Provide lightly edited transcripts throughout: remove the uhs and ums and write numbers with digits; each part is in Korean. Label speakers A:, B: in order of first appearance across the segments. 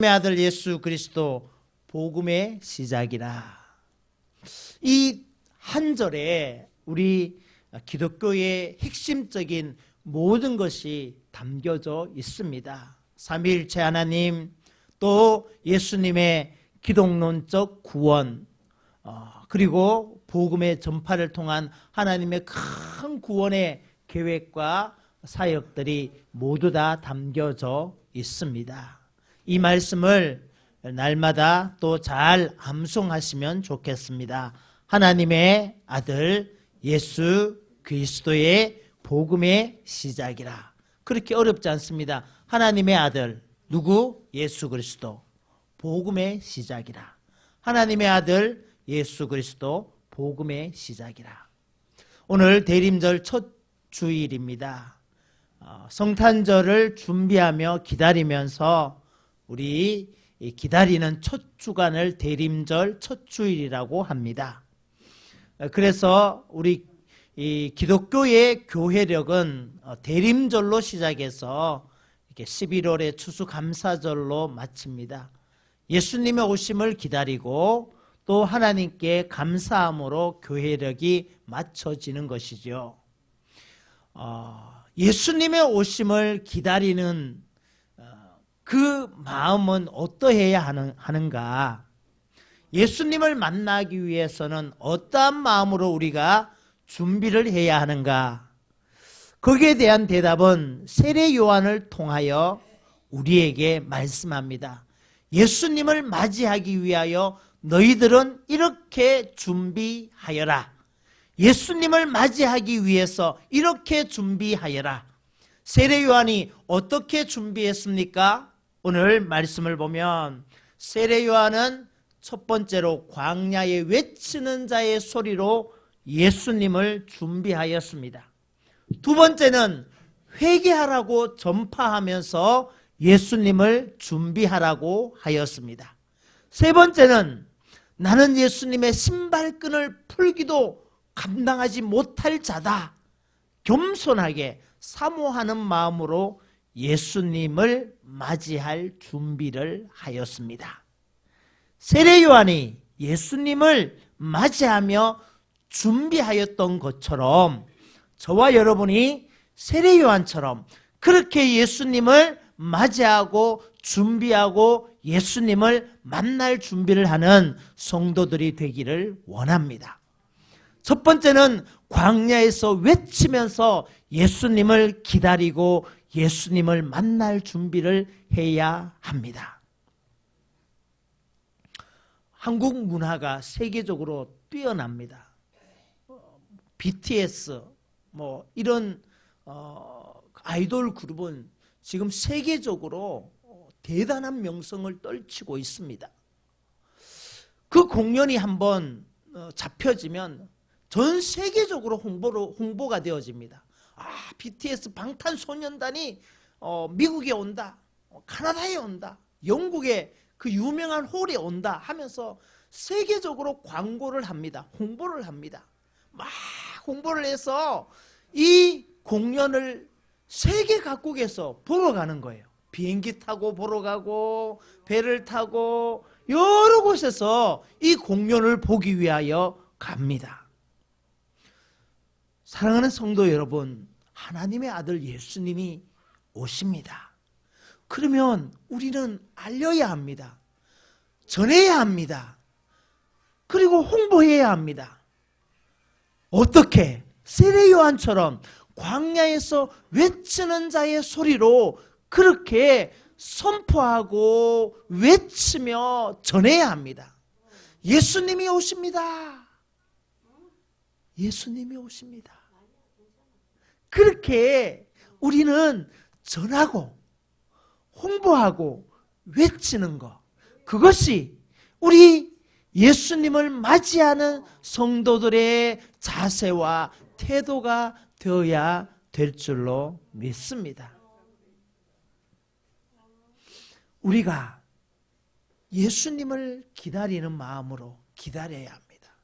A: 아들 예수 그리스도 복음의 시작이라. 이 한 절에 우리 기독교의 핵심적인 모든 것이 담겨져 있습니다. 삼위일체 하나님, 또 예수님의 기독론적 구원, 그리고 복음의 전파를 통한 하나님의 큰 구원의 계획과 사역들이 모두 다 담겨져 있습니다. 이 말씀을 날마다 또 잘 암송하시면 좋겠습니다. 하나님의 아들 예수 그리스도의 복음의 시작이라. 그렇게 어렵지 않습니다. 하나님의 아들 누구? 예수 그리스도 복음의 시작이라. 하나님의 아들 예수 그리스도 복음의 시작이라. 오늘 대림절 첫 주일입니다. 성탄절을 준비하며 기다리면서 우리 기다리는 첫 주간을 대림절 첫 주일이라고 합니다. 그래서 우리 기독교의 교회력은 대림절로 시작해서 이렇게 11월의 추수감사절로 마칩니다. 예수님의 오심을 기다리고 또 하나님께 감사함으로 교회력이 맞춰지는 것이죠. 예수님의 오심을 기다리는 그 마음은 어떠해야 하는가? 예수님을 만나기 위해서는 어떠한 마음으로 우리가 준비를 해야 하는가? 거기에 대한 대답은 세례 요한을 통하여 우리에게 말씀합니다. 예수님을 맞이하기 위하여 너희들은 이렇게 준비하여라. 예수님을 맞이하기 위해서 이렇게 준비하여라. 세례 요한이 어떻게 준비했습니까? 오늘 말씀을 보면 세례 요한은 첫 번째로 광야에 외치는 자의 소리로 예수님을 준비하였습니다. 두 번째는 회개하라고 전파하면서 예수님을 준비하라고 하였습니다. 세 번째는 나는 예수님의 신발끈을 풀기도 감당하지 못할 자다. 겸손하게 사모하는 마음으로 예수님을 맞이할 준비를 하였습니다. 세례 요한이 예수님을 맞이하며 준비하였던 것처럼 저와 여러분이 세례 요한처럼 그렇게 예수님을 맞이하고 준비하고 예수님을 만날 준비를 하는 성도들이 되기를 원합니다. 첫 번째는 광야에서 외치면서 예수님을 기다리고 예수님을 만날 준비를 해야 합니다. 한국 문화가 세계적으로 뛰어납니다. BTS 이런 아이돌 그룹은 지금 세계적으로 대단한 명성을 떨치고 있습니다. 그 공연이 한번 잡혀지면 전 세계적으로 홍보가 되어집니다. BTS 방탄소년단이 미국에 온다, 카나다에 온다, 영국에 그 유명한 홀에 온다 하면서 세계적으로 광고를 합니다. 홍보를 합니다. 막 홍보를 해서 이 공연을 세계 각국에서 보러 가는 거예요. 비행기 타고 보러 가고 배를 타고 여러 곳에서 이 공연을 보기 위하여 갑니다. 사랑하는 성도 여러분, 하나님의 아들 예수님이 오십니다. 그러면 우리는 알려야 합니다. 전해야 합니다. 그리고 홍보해야 합니다. 어떻게? 세례 요한처럼 광야에서 외치는 자의 소리로 그렇게 선포하고 외치며 전해야 합니다. 예수님이 오십니다. 예수님이 오십니다. 그렇게 우리는 전하고 홍보하고 외치는 것, 그것이 우리 예수님을 맞이하는 성도들의 자세와 태도가 되어야 될 줄로 믿습니다. 우리가 예수님을 기다리는 마음으로 기다려야 합니다.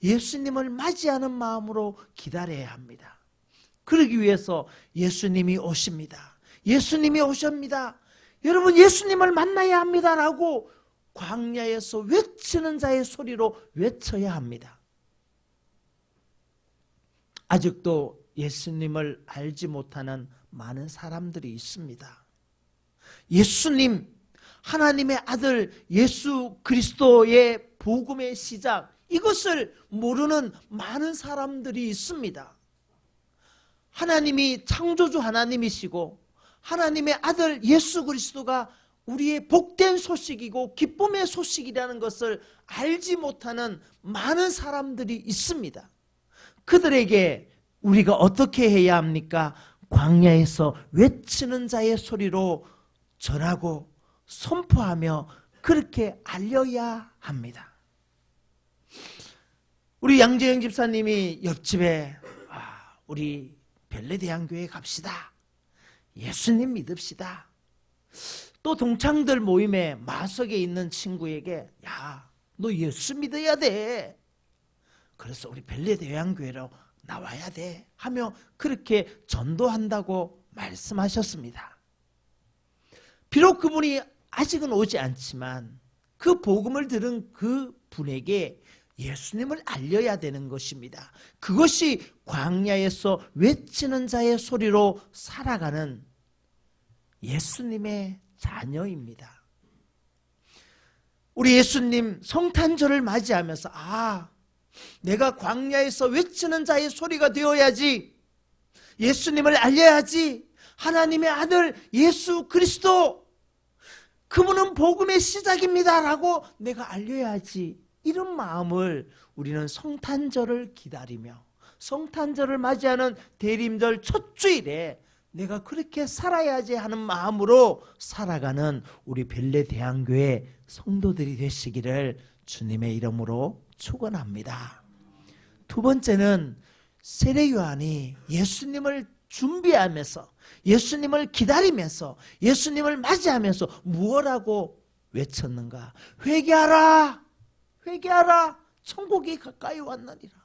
A: 예수님을 맞이하는 마음으로 기다려야 합니다. 그러기 위해서 예수님이 오십니다. 예수님이 오십니다. 여러분 예수님을 만나야 합니다라고 광야에서 외치는 자의 소리로 외쳐야 합니다. 아직도 예수님을 알지 못하는 많은 사람들이 있습니다. 예수님, 하나님의 아들 예수 그리스도의 복음의 시작, 이것을 모르는 많은 사람들이 있습니다. 하나님이 창조주 하나님이시고 하나님의 아들 예수 그리스도가 우리의 복된 소식이고 기쁨의 소식이라는 것을 알지 못하는 많은 사람들이 있습니다. 그들에게 우리가 어떻게 해야 합니까? 광야에서 외치는 자의 소리로 전하고 선포하며 그렇게 알려야 합니다. 우리 양재영 집사님이 옆집에 우리 벨레대안교회 갑시다. 예수님 믿읍시다. 또 동창들 모임에 마석에 있는 친구에게 야, 너 예수 믿어야 돼. 그래서 우리 벨레대안교회로 나와야 돼 하며 그렇게 전도한다고 말씀하셨습니다. 비록 그분이 아직은 오지 않지만 그 복음을 들은 그 분에게 예수님을 알려야 되는 것입니다. 그것이 광야에서 외치는 자의 소리로 살아가는 예수님의 자녀입니다. 우리 예수님 성탄절을 맞이하면서 내가 광야에서 외치는 자의 소리가 되어야지, 예수님을 알려야지, 하나님의 아들 예수 그리스도 그분은 복음의 시작입니다 라고 내가 알려야지, 이런 마음을 우리는 성탄절을 기다리며 성탄절을 맞이하는 대림절 첫 주일에 내가 그렇게 살아야지 하는 마음으로 살아가는 우리 벨레대안교회 성도들이 되시기를 주님의 이름으로 축원합니다. 두 번째는 세례요한이 예수님을 준비하면서 예수님을 기다리면서 예수님을 맞이하면서 무엇라고 외쳤는가? 회개하라, 회개하라, 천국이 가까이 왔느니라.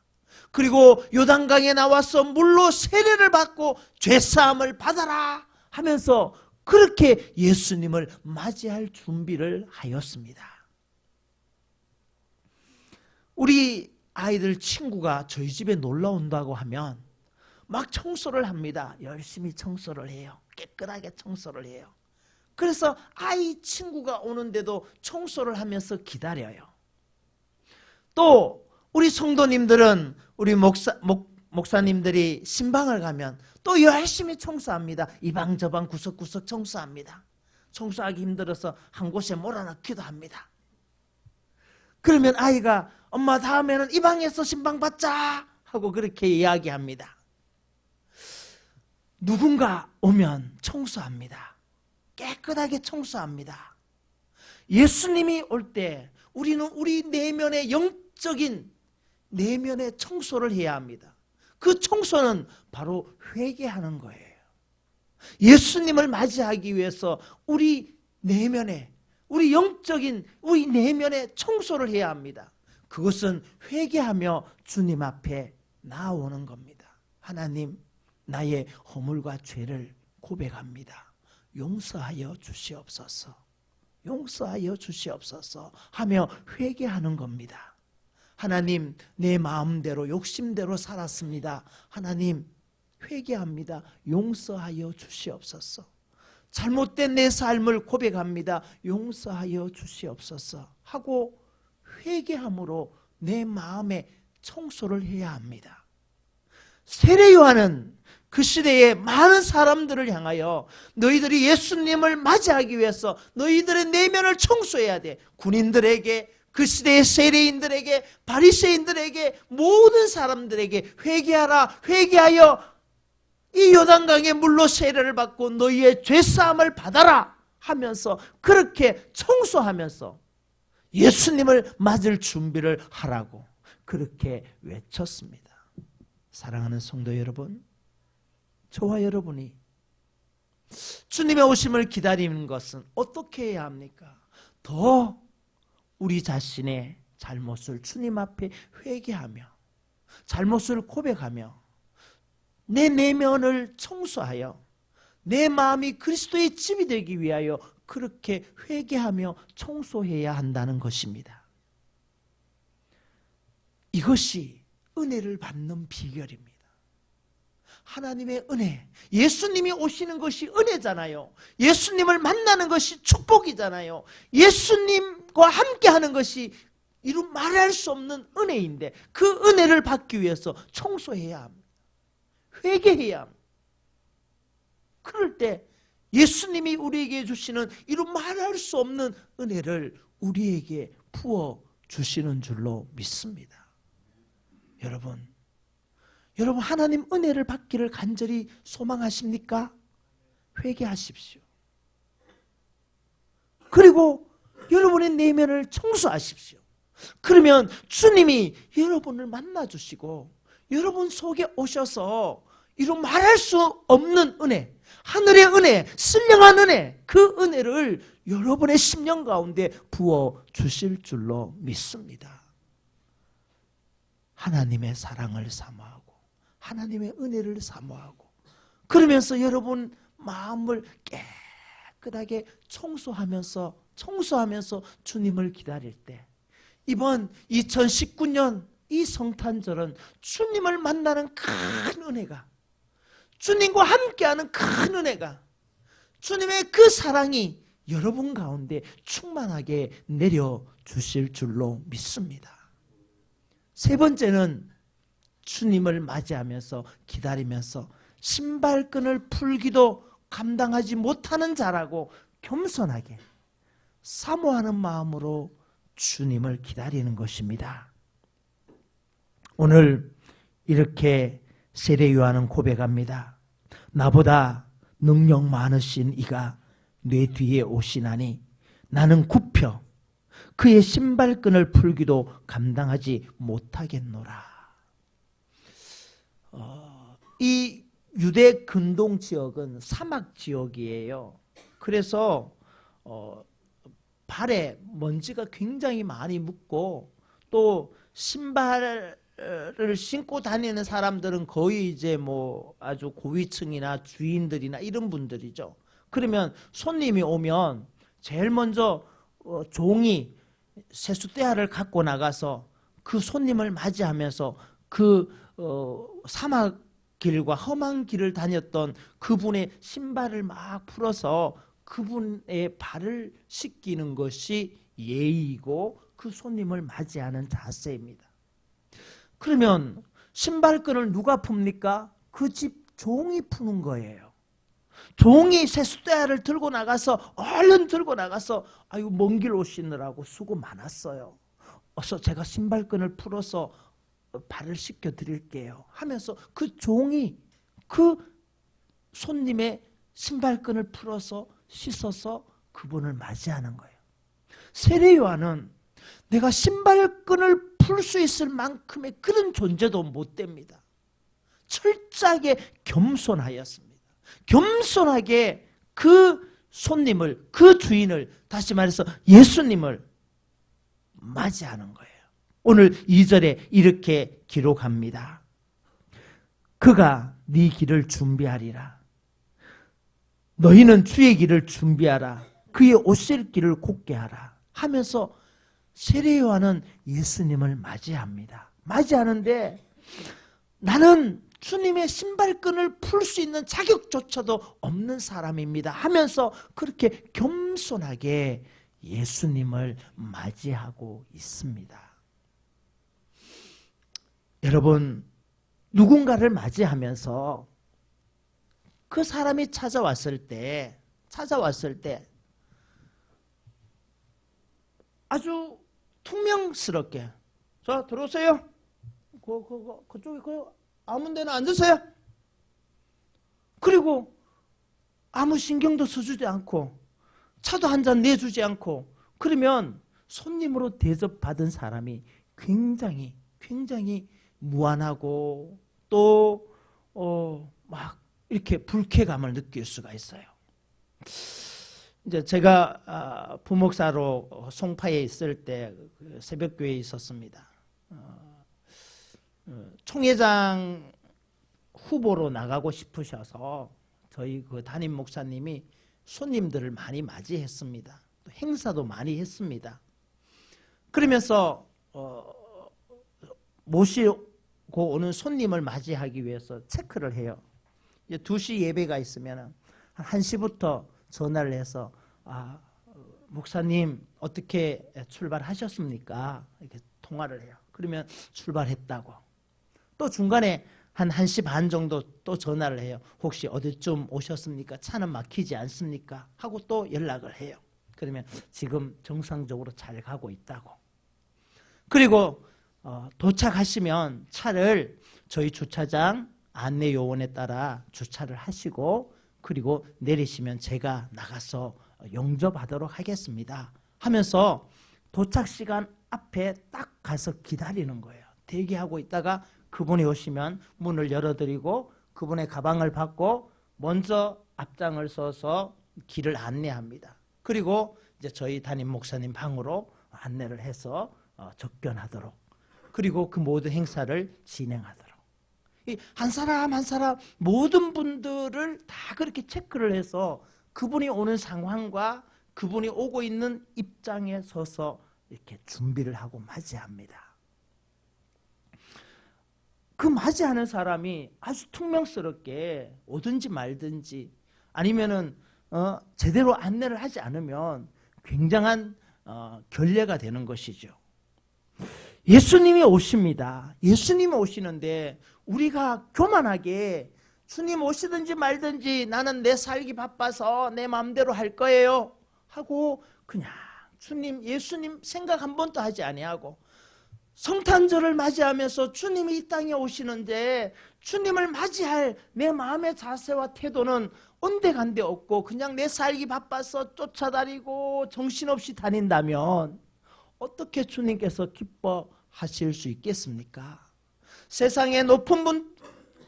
A: 그리고 요단강에 나와서 물로 세례를 받고 죄사함을 받아라 하면서 그렇게 예수님을 맞이할 준비를 하였습니다. 우리 아이들 친구가 저희 집에 놀러 온다고 하면 막 청소를 합니다. 열심히 청소를 해요. 깨끗하게 청소를 해요. 그래서 아이 친구가 오는데도 청소를 하면서 기다려요. 또 우리 성도님들은 우리 목사님들이 신방을 가면 또 열심히 청소합니다. 이 방 저 방 구석구석 청소합니다. 청소하기 힘들어서 한 곳에 몰아넣기도 합니다. 그러면 아이가 엄마 다음에는 이 방에서 신방 받자 하고 그렇게 이야기합니다. 누군가 오면 청소합니다. 깨끗하게 청소합니다. 예수님이 올 때 우리는 우리 내면의 영적인 내면의 청소를 해야 합니다. 그 청소는 바로 회개하는 거예요. 예수님을 맞이하기 위해서 우리 내면에 우리 영적인 우리 내면의 청소를 해야 합니다. 그것은 회개하며 주님 앞에 나아오는 겁니다. 하나님, 나의 허물과 죄를 고백합니다. 용서하여 주시옵소서. 용서하여 주시옵소서 하며 회개하는 겁니다. 하나님, 내 마음대로 욕심대로 살았습니다. 하나님, 회개합니다. 용서하여 주시옵소서. 잘못된 내 삶을 고백합니다. 용서하여 주시옵소서 하고 회개함으로 내 마음에 청소를 해야 합니다. 세례요한은 그 시대에 많은 사람들을 향하여 너희들이 예수님을 맞이하기 위해서 너희들의 내면을 청소해야 돼. 군인들에게, 그 시대의 세례인들에게, 바리새인들에게, 모든 사람들에게 회개하라, 회개하여 이 요단강의 물로 세례를 받고 너희의 죄사함을 받아라 하면서 그렇게 청소하면서 예수님을 맞을 준비를 하라고 그렇게 외쳤습니다. 사랑하는 성도 여러분, 저와 여러분이 주님의 오심을 기다리는 것은 어떻게 해야 합니까? 더 우리 자신의 잘못을 주님 앞에 회개하며 잘못을 고백하며 내 내면을 청소하여 내 마음이 그리스도의 집이 되기 위하여 그렇게 회개하며 청소해야 한다는 것입니다. 이것이 은혜를 받는 비결입니다. 하나님의 은혜, 예수님이 오시는 것이 은혜잖아요. 예수님을 만나는 것이 축복이잖아요. 예수님과 함께하는 것이 이루 말할 수 없는 은혜인데 그 은혜를 받기 위해서 청소해야 합니다. 회개해야 합니다. 그럴 때 예수님이 우리에게 주시는 이루 말할 수 없는 은혜를 우리에게 부어 주시는 줄로 믿습니다. 여러분 하나님 은혜를 받기를 간절히 소망하십니까? 회개하십시오. 그리고 여러분의 내면을 청소하십시오. 그러면 주님이 여러분을 만나주시고 여러분 속에 오셔서 이루 말할 수 없는 은혜, 하늘의 은혜, 신령한 은혜, 그 은혜를 여러분의 심령 가운데 부어 주실 줄로 믿습니다. 하나님의 사랑을 사모하고 하나님의 은혜를 사모하고 그러면서 여러분 마음을 깨끗하게 청소하면서 주님을 기다릴 때 이번 2019년 이 성탄절은 주님을 만나는 큰 은혜가, 주님과 함께하는 큰 은혜가, 주님의 그 사랑이 여러분 가운데 충만하게 내려주실 줄로 믿습니다. 세 번째는 주님을 맞이하면서 기다리면서 신발끈을 풀기도 감당하지 못하는 자라고 겸손하게 사모하는 마음으로 주님을 기다리는 것입니다. 오늘 이렇게 세례 요한은 고백합니다. 나보다 능력 많으신 이가 내 뒤에 오시나니 나는 굽혀 그의 신발끈을 풀기도 감당하지 못하겠노라. 이 유대 근동 지역은 사막 지역이에요. 그래서 발에 먼지가 굉장히 많이 묻고 또 신발을 신고 다니는 사람들은 거의 이제 뭐 아주 고위층이나 주인들이나 이런 분들이죠. 그러면 손님이 오면 제일 먼저 종이 세숫대야를 갖고 나가서 그 손님을 맞이하면서 그 사막 길과 험한 길을 다녔던 그분의 신발을 막 풀어서 그분의 발을 씻기는 것이 예의이고 그 손님을 맞이하는 자세입니다. 그러면 신발끈을 누가 풉니까? 그 집 종이 푸는 거예요. 종이 세숫대야를 들고 나가서 얼른 들고 나가서 아유 먼 길 오시느라고 수고 많았어요. 어서 제가 신발끈을 풀어서 발을 씻겨 드릴게요 하면서 그 종이 그 손님의 신발끈을 풀어서 씻어서 그분을 맞이하는 거예요. 세례 요한은 내가 신발끈을 풀 수 있을 만큼의 그런 존재도 못 됩니다. 철저하게 겸손하였습니다. 겸손하게 그 손님을, 그 주인을, 다시 말해서 예수님을 맞이하는 거예요. 오늘 2절에 이렇게 기록합니다. 그가 네 길을 준비하리라. 너희는 주의 길을 준비하라. 그의 오실 길을 곧게 하라. 하면서 세례 요한은 예수님을 맞이합니다. 맞이하는데 나는 주님의 신발끈을 풀 수 있는 자격조차도 없는 사람입니다 하면서 그렇게 겸손하게 예수님을 맞이하고 있습니다. 여러분, 누군가를 맞이하면서 그 사람이 찾아왔을 때 아주 투명스럽게 자 들어오세요. 그쪽에 아무 데나 앉으세요. 그리고 아무 신경도 써주지 않고 차도 한 잔 내주지 않고 그러면 손님으로 대접받은 사람이 굉장히 무안하고 또 막 이렇게 불쾌감을 느낄 수가 있어요. 이제 제가 부목사로 송파에 있을 때 새벽교회에 있었습니다. 총회장 후보로 나가고 싶으셔서 저희 그 담임 목사님이 손님들을 많이 맞이했습니다. 또 행사도 많이 했습니다. 그러면서 모시고 오는 손님을 맞이하기 위해서 체크를 해요. 이제 2시 예배가 있으면 한 1시부터 전화를 해서 목사님 어떻게 출발하셨습니까? 이렇게 통화를 해요. 그러면 출발했다고. 또 중간에 한 1시 반 정도 또 전화를 해요. 혹시 어디쯤 오셨습니까? 차는 막히지 않습니까? 하고 또 연락을 해요. 그러면 지금 정상적으로 잘 가고 있다고. 그리고 도착하시면 차를 저희 주차장 안내 요원에 따라 주차를 하시고, 그리고 내리시면 제가 나가서 용접하도록 하겠습니다 하면서 도착 시간 앞에 딱 가서 기다리는 거예요. 대기하고 있다가 그분이 오시면 문을 열어드리고 그분의 가방을 받고 먼저 앞장을 서서 길을 안내합니다. 그리고 이제 저희 담임 목사님 방으로 안내를 해서 접견하도록, 그리고 그 모든 행사를 진행하도록. 한 사람 한 사람 모든 분들을 다 그렇게 체크를 해서 그분이 오는 상황과 그분이 오고 있는 입장에 서서 이렇게 준비를 하고 맞이합니다. 그 맞이하는 사람이 아주 퉁명스럽게 오든지 말든지 아니면은 제대로 안내를 하지 않으면 굉장한 결례가 되는 것이죠. 예수님이 오십니다. 예수님이 오시는데 우리가 교만하게 주님 오시든지 말든지 나는 내 살기 바빠서 내 마음대로 할 거예요 하고 그냥 주님, 예수님 생각 한 번도 하지 아니하고 성탄절을 맞이하면서 주님이 이 땅에 오시는데 주님을 맞이할 내 마음의 자세와 태도는 온데간데 없고 그냥 내 살기 바빠서 쫓아다니고 정신없이 다닌다면 어떻게 주님께서 기뻐하실 수 있겠습니까? 세상의 높은 분,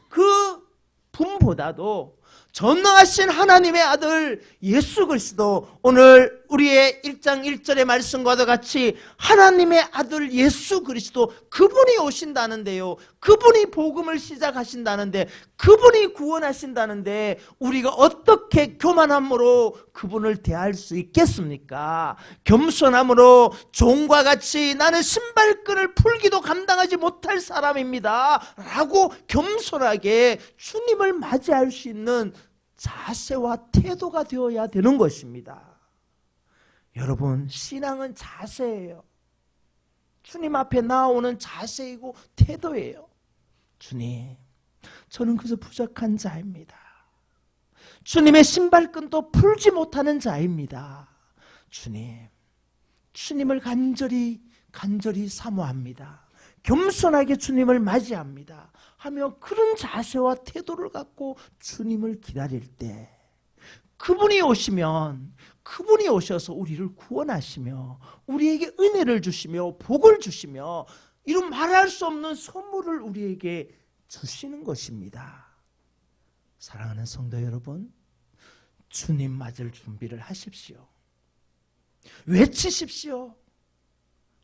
A: 그 분보다도 전능하신 하나님의 아들 예수 그리스도, 오늘 우리의 1장 1절의 말씀과도 같이 하나님의 아들 예수 그리스도, 그분이 오신다는데요, 그분이 복음을 시작하신다는데, 그분이 구원하신다는데 우리가 어떻게 교만함으로 그분을 대할 수 있겠습니까? 겸손함으로 종과 같이 나는 신발끈을 풀기도 감당하지 못할 사람입니다 라고 겸손하게 주님을 맞이할 수 있는 자세와 태도가 되어야 되는 것입니다. 여러분, 신앙은 자세예요. 주님 앞에 나오는 자세이고 태도예요. 주님, 저는 그저 부족한 자입니다. 주님의 신발끈도 풀지 못하는 자입니다. 주님, 주님을 간절히 사모합니다. 겸손하게 주님을 맞이합니다 하며 그런 자세와 태도를 갖고 주님을 기다릴 때 그분이 오시면, 그분이 오셔서 우리를 구원하시며 우리에게 은혜를 주시며 복을 주시며 이런 말할 수 없는 선물을 우리에게 주시는 것입니다. 사랑하는 성도 여러분, 주님 맞을 준비를 하십시오. 외치십시오.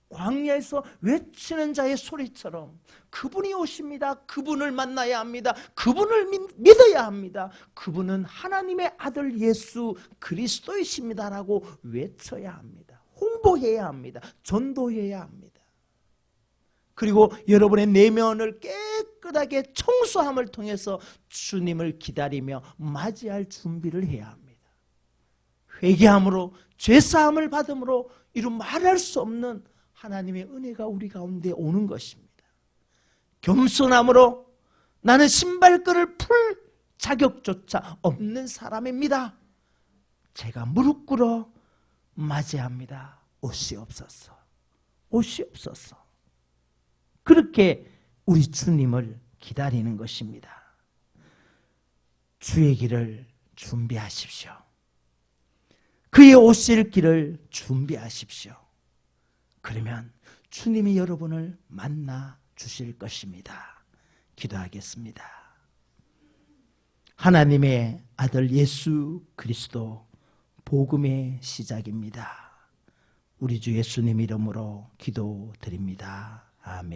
A: 광야에서 외치는 자의 소리처럼 그분이 오십니다. 그분을 만나야 합니다. 그분을 믿어야 합니다. 그분은 하나님의 아들 예수 그리스도이십니다라고 외쳐야 합니다. 홍보해야 합니다. 전도해야 합니다. 그리고 여러분의 내면을 깨끗하게 청소함을 통해서 주님을 기다리며 맞이할 준비를 해야 합니다. 회개함으로 죄사함을 받음으로 이루 말할 수 없는 하나님의 은혜가 우리 가운데 오는 것입니다. 겸손함으로 나는 신발끈을 풀 자격조차 없는 사람입니다. 제가 무릎 꿇어 맞이합니다. 오시옵소서. 오시옵소서. 그렇게 우리 주님을 기다리는 것입니다. 주의 길을 준비하십시오. 그의 오실 길을 준비하십시오. 그러면 주님이 여러분을 만나 주실 것입니다. 기도하겠습니다. 하나님의 아들 예수 그리스도 복음의 시작입니다. 우리 주 예수님 이름으로 기도드립니다. 아멘.